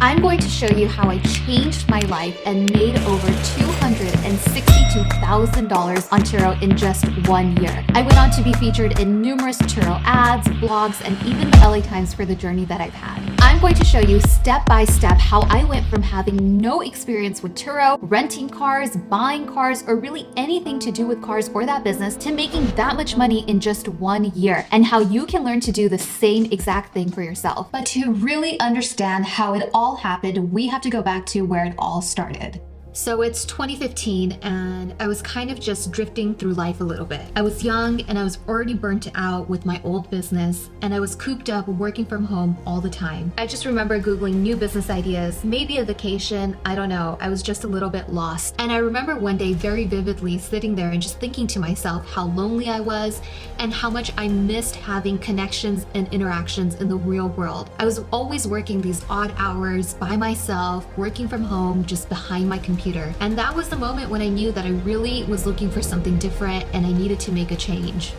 I'm going to show you how I changed my life and made over $262,000 on Turo in just 1 year. I went on to be featured in numerous Turo ads, blogs, and even the LA Times for the journey that I've had. I'm going to show you step by step how I went from having no experience with Turo, renting cars, buying cars, or really anything to do with cars or that business to making that much money in just 1 year, and how you can learn to do the same exact thing for yourself. But to really understand how it all happened, we have to go back to where it all started. So it's 2015 and I was kind of just drifting through life a little bit. I was young and I was already burnt out with my old business, and I was cooped up working from home all the time. I just remember Googling new business ideas, maybe a vacation, I don't know. I was just a little bit lost. And I remember one day very vividly sitting there and just thinking to myself how lonely I was and how much I missed having connections and interactions in the real world. I was always working these odd hours by myself, working from home, just behind my computer. And that was the moment when I knew that I really was looking for something different and I needed to make a change.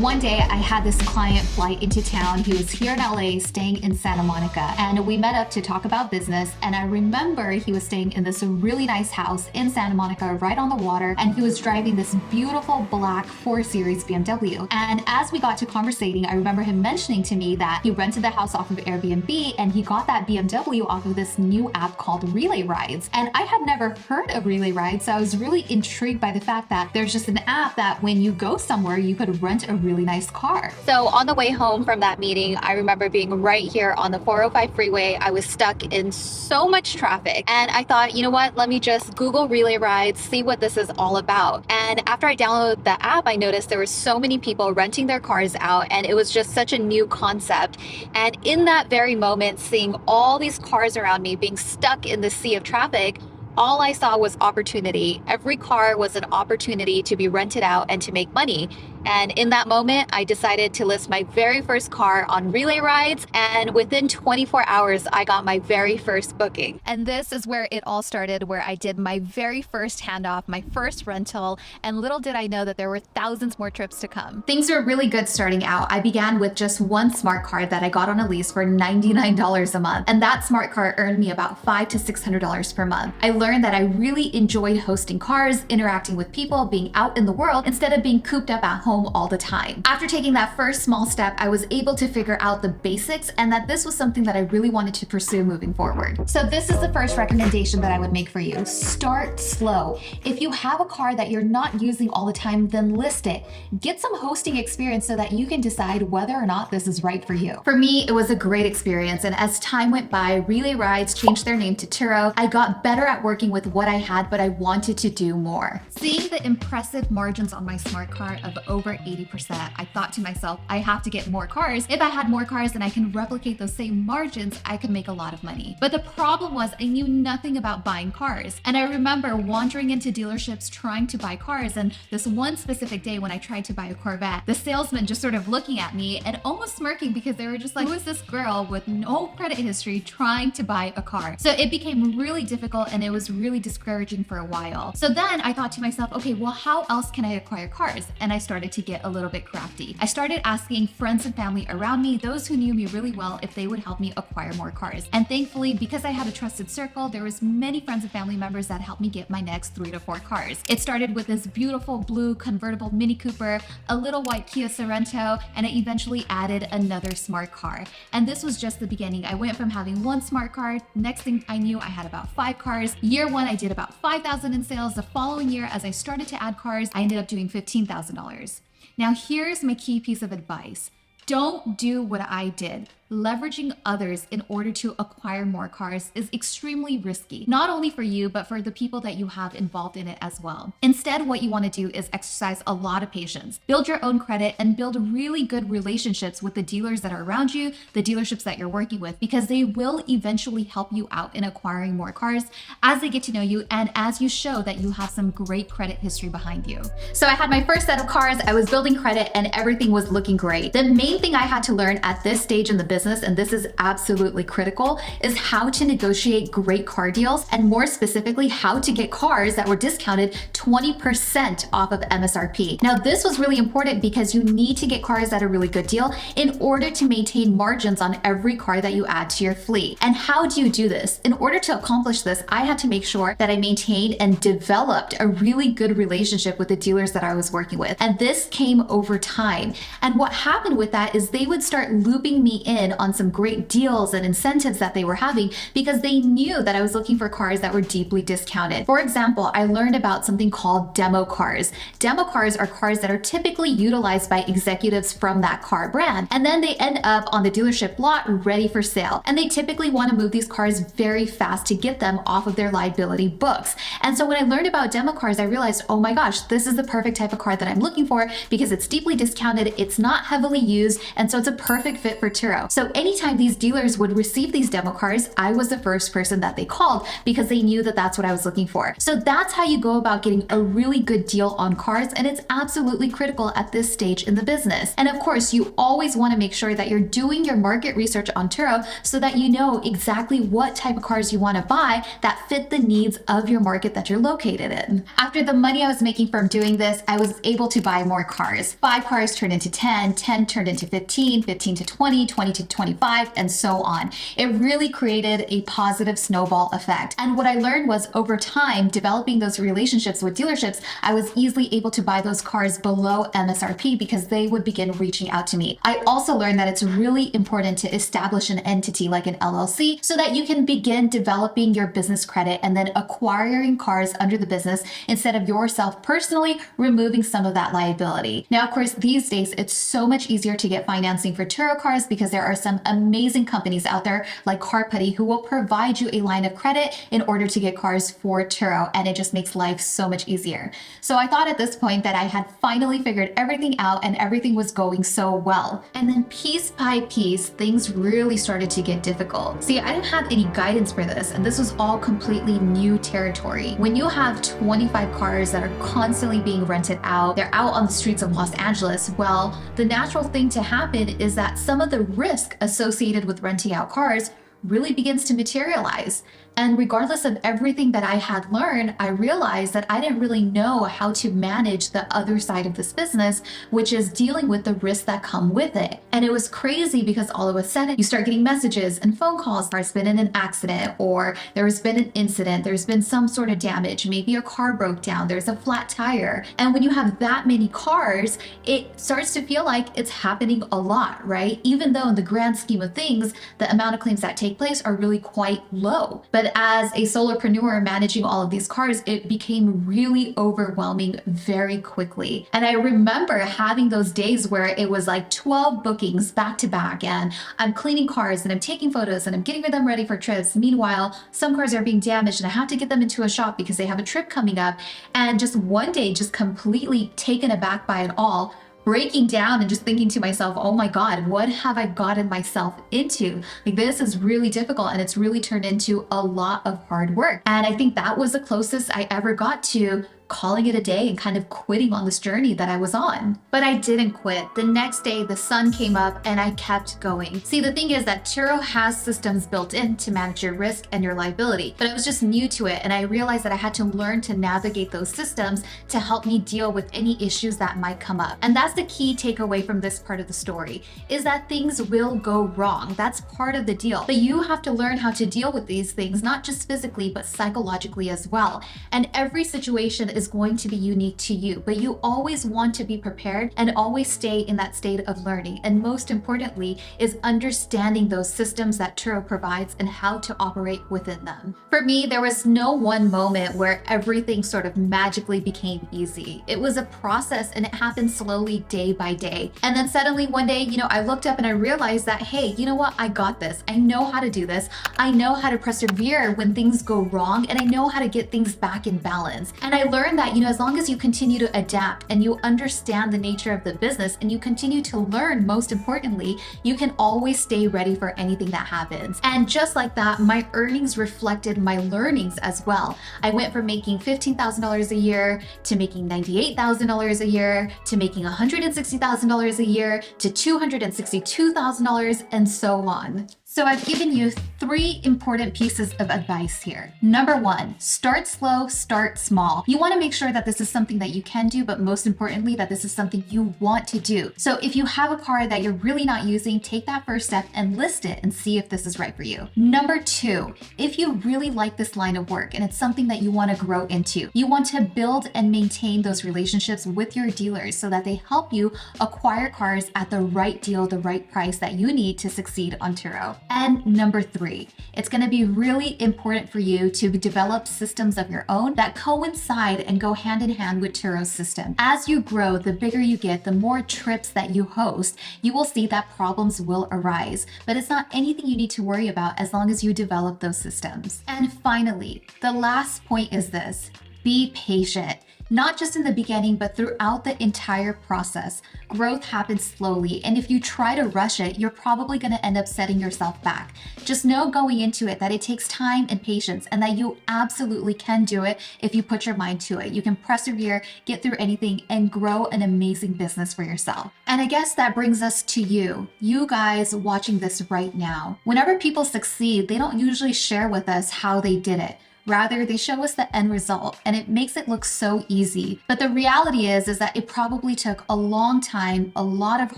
One day I had this client fly into town. He was here in LA staying in Santa Monica, and we met up to talk about business. And I remember he was staying in this really nice house in Santa Monica right on the water, and he was driving this beautiful black 4 Series BMW. And as we got to conversating, I remember him mentioning to me that he rented the house off of Airbnb and he got that BMW off of this new app called Relay Rides. And I had never heard of Relay Rides, so I was really intrigued by the fact that there's just an app that when you go somewhere, you could rent a really nice car. So on the way home from that meeting, I remember being right here on the 405 freeway. I was stuck in so much traffic, and I thought, you know what, let me just Google Relay Rides, see what this is all about. And after I downloaded the app, I noticed there were so many people renting their cars out, and it was just such a new concept. And in that very moment, seeing all these cars around me being stuck in the sea of traffic, all I saw was opportunity. Every car was an opportunity to be rented out and to make money. And in that moment, I decided to list my very first car on Relay Rides, and within 24 hours, I got my very first booking. And this is where it all started, where I did my very first handoff, my first rental, and little did I know that there were thousands more trips to come. Things were really good starting out. I began with just one smart car that I got on a lease for $99 a month, and that smart car earned me about $500 to $600 per month. I learned that I really enjoyed hosting cars, interacting with people, being out in the world, instead of being cooped up at home all the time. After taking that first small step, I was able to figure out the basics and that this was something that I really wanted to pursue moving forward. So this is the first recommendation that I would make for you. Start slow. If you have a car that you're not using all the time, then list it. Get some hosting experience so that you can decide whether or not this is right for you. For me, it was a great experience, and as time went by, Relay Rides changed their name to Turo. I got better at working with what I had, but I wanted to do more. Seeing the impressive margins on my smart car of over 80%, I thought to myself, I have to get more cars. If I had more cars and I can replicate those same margins, I could make a lot of money. But the problem was I knew nothing about buying cars. And I remember wandering into dealerships trying to buy cars, and this one specific day when I tried to buy a Corvette, the salesman just sort of looking at me and almost smirking because they were just like, who is this girl with no credit history trying to buy a car? So it became really difficult and it was really discouraging for a while. So then I thought to myself, okay, well, how else can I acquire cars? And I started to get a little bit crafty. I started asking friends and family around me, those who knew me really well, if they would help me acquire more cars. And thankfully, because I had a trusted circle, there was many friends and family members that helped me get my next 3 to 4 cars. It started with this beautiful blue convertible Mini Cooper, a little white Kia Sorento, and I eventually added another smart car. And this was just the beginning. I went from having one smart car, next thing I knew, I had about 5 cars. Year 1, I did about $5,000 in sales. The following year, as I started to add cars, I ended up doing $15,000. Now here's my key piece of advice. Don't do what I did. Leveraging others in order to acquire more cars is extremely risky, not only for you, but for the people that you have involved in it as well. Instead, what you want to do is exercise a lot of patience, build your own credit, and build really good relationships with the dealers that are around you, the dealerships that you're working with, because they will eventually help you out in acquiring more cars as they get to know you and as you show that you have some great credit history behind you. So I had my first set of cars, I was building credit, and everything was looking great. The main thing I had to learn at this stage in the business, and this is absolutely critical, is how to negotiate great car deals, and more specifically, how to get cars that were discounted 20% off of MSRP. Now, this was really important because you need to get cars at a really good deal in order to maintain margins on every car that you add to your fleet. And how do you do this? In order to accomplish this, I had to make sure that I maintained and developed a really good relationship with the dealers that I was working with. And this came over time. And what happened with that is they would start looping me in on some great deals and incentives that they were having because they knew that I was looking for cars that were deeply discounted. For example, I learned about something called demo cars. Demo cars are cars that are typically utilized by executives from that car brand, and then they end up on the dealership lot ready for sale. And they typically want to move these cars very fast to get them off of their liability books. And so when I learned about demo cars, I realized, oh my gosh, this is the perfect type of car that I'm looking for because it's deeply discounted, it's not heavily used, and so it's a perfect fit for Turo. So anytime these dealers would receive these demo cars, I was the first person that they called because they knew that that's what I was looking for. So that's how you go about getting a really good deal on cars, and it's absolutely critical at this stage in the business. And of course, you always want to make sure that you're doing your market research on Turo so that you know exactly what type of cars you want to buy that fit the needs of your market that you're located in. After the money I was making from doing this, I was able to buy more cars. 5 cars turned into 10, 10 turned into 15, 15 to 20, 20 to 25, and so on. It really created a positive snowball effect. And what I learned was over time, developing those relationships with dealerships, I was easily able to buy those cars below MSRP because they would begin reaching out to me. I also learned that it's really important to establish an entity like an LLC so that you can begin developing your business credit and then acquiring cars under the business instead of yourself personally removing some of that liability. Now, of course, these days, it's so much easier to get financing for Turo cars because there are some amazing companies out there like Carputty who will provide you a line of credit in order to get cars for Turo, and it just makes life so much easier. So I thought at this point that I had finally figured everything out and everything was going so well. And then piece by piece, things really started to get difficult. See, I didn't have any guidance for this, and this was all completely new territory. When you have 25 cars that are constantly being rented out, they're out on the streets of Los Angeles, well, the natural thing to happen is that some of the risk associated with renting out cars really begins to materialize. And regardless of everything that I had learned, I realized that I didn't really know how to manage the other side of this business, which is dealing with the risks that come with it. And it was crazy because all of a sudden you start getting messages and phone calls. There's been an accident, or there's been an incident, there's been some sort of damage, maybe a car broke down, there's a flat tire. And when you have that many cars, it starts to feel like it's happening a lot, right? Even though in the grand scheme of things, the amount of claims that take place are really quite low. But as a solopreneur managing all of these cars, it became really overwhelming very quickly. And I remember having those days where it was like 12 bookings back to back, and I'm cleaning cars and I'm taking photos and I'm getting them ready for trips. Meanwhile, some cars are being damaged and I have to get them into a shop because they have a trip coming up. And just one day, just completely taken aback by it all, breaking down and just thinking to myself, oh my God, what have I gotten myself into? Like, this is really difficult, and it's really turned into a lot of hard work. And I think that was the closest I ever got to calling it a day and kind of quitting on this journey that I was on. But I didn't quit. The next day, the sun came up and I kept going. See, the thing is that Turo has systems built in to manage your risk and your liability, but I was just new to it, and I realized that I had to learn to navigate those systems to help me deal with any issues that might come up. And that's the key takeaway from this part of the story, is that things will go wrong. That's part of the deal. But you have to learn how to deal with these things, not just physically, but psychologically as well. And every situation is going to be unique to you, but you always want to be prepared and always stay in that state of learning. And most importantly is understanding those systems that Turo provides and how to operate within them. For me, there was no one moment where everything sort of magically became easy. It was a process, and it happened slowly day by day. And then suddenly one day, I looked up and I realized that, hey, you know what? I got this. I know how to do this. I know how to persevere when things go wrong, and I know how to get things back in balance. And I learned learned that, as long as you continue to adapt and you understand the nature of the business and you continue to learn, most importantly, you can always stay ready for anything that happens. And just like that, my earnings reflected my learnings as well. I went from making $15,000 a year to making $98,000 a year to making $160,000 a year to $262,000 and so on. So I've given you 3 important pieces of advice here. Number 1, start slow, start small. You want to make sure that this is something that you can do, but most importantly, that this is something you want to do. So if you have a car that you're really not using, take that first step and list it and see if this is right for you. Number 2, if you really like this line of work and it's something that you want to grow into, you want to build and maintain those relationships with your dealers so that they help you acquire cars at the right deal, the right price that you need to succeed on Turo. And number 3, it's going to be really important for you to develop systems of your own that coincide and go hand in hand with Turo's system. As you grow, the bigger you get, the more trips that you host, you will see that problems will arise. But it's not anything you need to worry about as long as you develop those systems. And finally, the last point is this: be patient. Not just in the beginning, but throughout the entire process. Growth happens slowly, and if you try to rush it, you're probably going to end up setting yourself back. Just know going into it that it takes time and patience, and that you absolutely can do it if you put your mind to it. You can persevere, get through anything, and grow an amazing business for yourself. And I guess that brings us to you guys watching this right now. Whenever people succeed, they don't usually share with us how they did it. Rather, they show us the end result, and it makes it look so easy. But the reality is that it probably took a long time, a lot of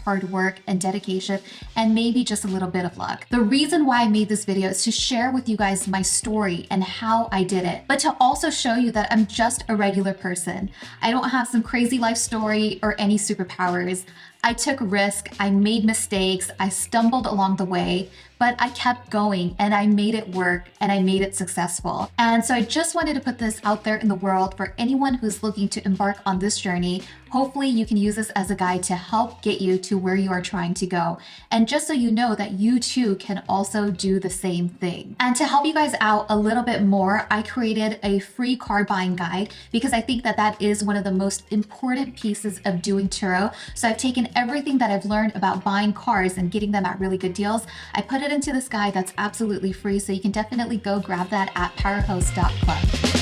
hard work and dedication, and maybe just a little bit of luck. The reason why I made this video is to share with you guys my story and how I did it, but to also show you that I'm just a regular person. I don't have some crazy life story or any superpowers. I took risk, I made mistakes, I stumbled along the way, but I kept going and I made it work and I made it successful. And so I just wanted to put this out there in the world for anyone who's looking to embark on this journey. Hopefully you can use this as a guide to help get you to where you are trying to go. And just so you know that you too can also do the same thing. And to help you guys out a little bit more, I created a free car buying guide because I think that that is one of the most important pieces of doing Turo. So I've taken everything that I've learned about buying cars and getting them at really good deals. I put it into this guide that's absolutely free, so you can definitely go grab that at powerhost.club.